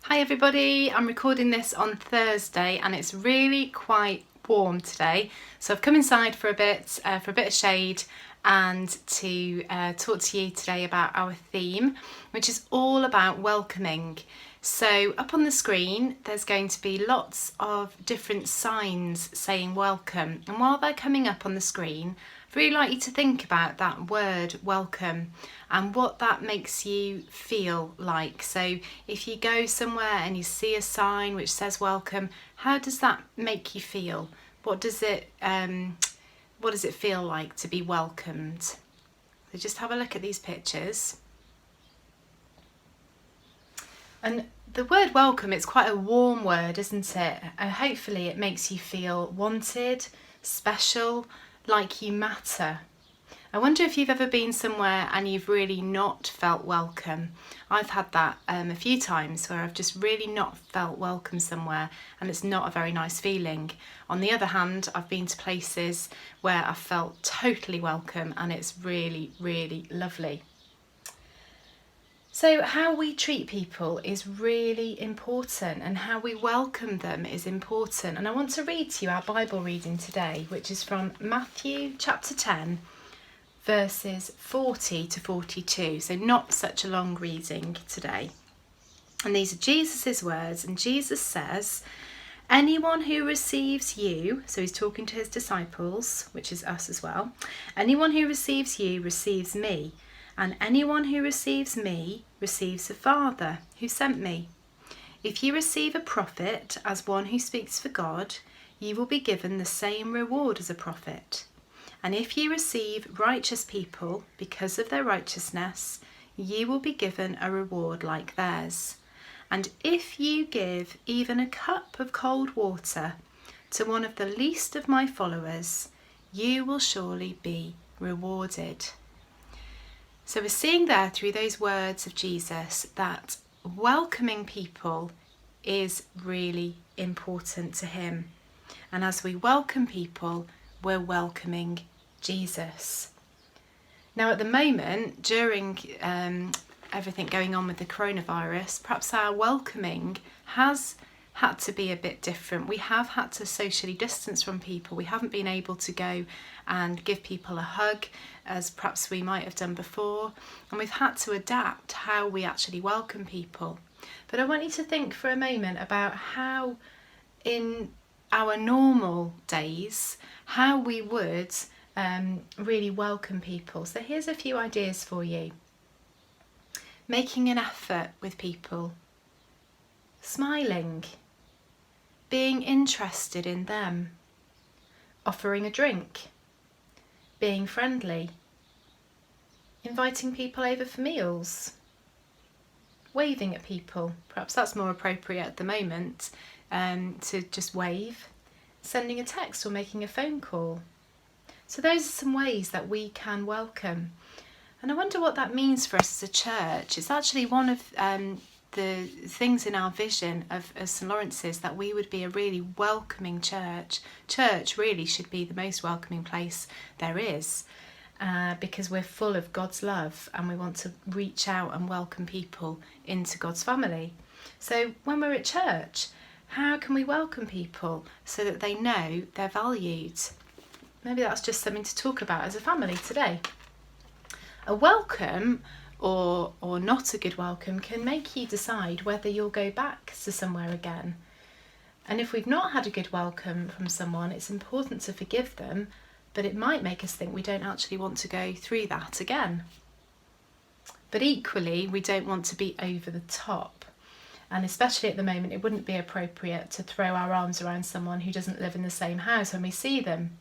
Hi everybody, I'm recording this on Thursday and it's really quite warm today, so I've come inside for a bit of shade and to talk to you today about our theme, which is all about welcoming. So up on the screen there's going to be lots of different signs saying welcome, and while they're coming up on the screen, I'd really like you to think about that word welcome and what that makes you feel like. So if you go somewhere and you see a sign which says welcome, how does that make you feel? What does it feel like to be welcomed? So just have a look at these pictures. And the word welcome, it's quite a warm word, isn't it? And hopefully it makes you feel wanted, special, like you matter. I wonder if you've ever been somewhere and you've really not felt welcome. I've had that a few times where I've just really not felt welcome somewhere, and it's not a very nice feeling. On the other hand, I've been to places where I felt totally welcome and it's really, really lovely. So how we treat people is really important, and how we welcome them is important. And I want to read to you our Bible reading today, which is from Matthew chapter 10, verses 40 to 42. So not such a long reading today. And these are Jesus's words, and Jesus says, "Anyone who receives you," so he's talking to his disciples, which is us as well, "anyone who receives you receives me. And anyone who receives me receives the Father who sent me. If you receive a prophet as one who speaks for God, you will be given the same reward as a prophet. And if you receive righteous people because of their righteousness, you will be given a reward like theirs. And if you give even a cup of cold water to one of the least of my followers, you will surely be rewarded." So we're seeing there through those words of Jesus that welcoming people is really important to him. And as we welcome people, we're welcoming Jesus. Now at the moment, during everything going on with the coronavirus, perhaps our welcoming has had to be a bit different. We have had to socially distance from people. We haven't been able to go and give people a hug as perhaps we might have done before, and we've had to adapt how we actually welcome people. But I want you to think for a moment about how in our normal days, how we would really welcome people. So here's a few ideas for you. Making an effort with people, smiling, being interested in them, offering a drink, being friendly, inviting people over for meals, waving at people. Perhaps that's more appropriate at the moment, to just wave, sending a text or making a phone call. So those are some ways that we can welcome. And I wonder what that means for us as a church. It's actually one of the things in our vision of St Lawrence's, that we would be a really welcoming church. Church really should be the most welcoming place there is, because we're full of God's love and we want to reach out and welcome people into God's family. So when we're at church, how can we welcome people so that they know they're valued? Maybe that's just something to talk about as a family today. A welcome or not a good welcome can make you decide whether you'll go back to somewhere again. And if we've not had a good welcome from someone, it's important to forgive them, but it might make us think we don't actually want to go through that again. But equally, we don't want to be over the top. And especially at the moment, it wouldn't be appropriate to throw our arms around someone who doesn't live in the same house when we see them.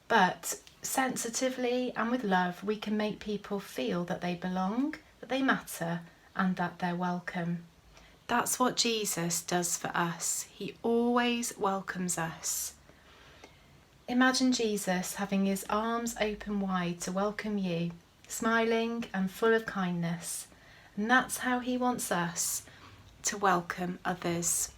But sensitively and with love, we can make people feel that they belong, that they matter, and that they're welcome. That's what Jesus does for us. He always welcomes us. Imagine Jesus having his arms open wide to welcome you, smiling and full of kindness. And that's how he wants us to welcome others.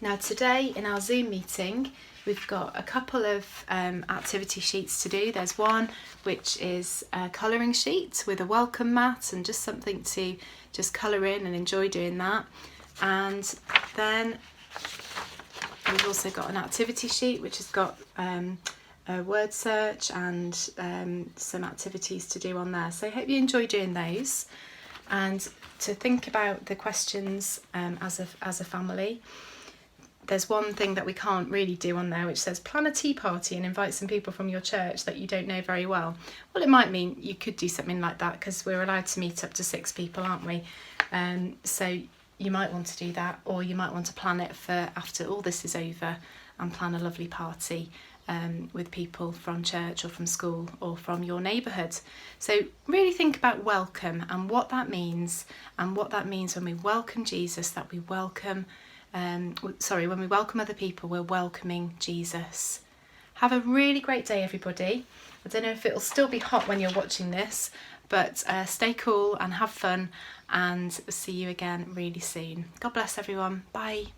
Now today in our Zoom meeting, we've got a couple of activity sheets to do. There's one which is a colouring sheet with a welcome mat and just something to just colour in and enjoy doing that. And then we've also got an activity sheet which has got a word search and some activities to do on there. So I hope you enjoy doing those, and to think about the questions as a family. There's one thing that we can't really do on there which says plan a tea party and invite some people from your church that you don't know very well. Well, it might mean you could do something like that, because we're allowed to meet up to 6 people, aren't we? So you might want to do that, or you might want to plan it for after all this is over and plan a lovely party with people from church or from school or from your neighbourhood. So really think about welcome and what that means, and what that means when we welcome Jesus, that we welcome when we welcome other people, we're welcoming Jesus. Have a really great day, everybody. I don't know if it'll still be hot when you're watching this, but stay cool and have fun, and see you again really soon. God bless everyone. Bye.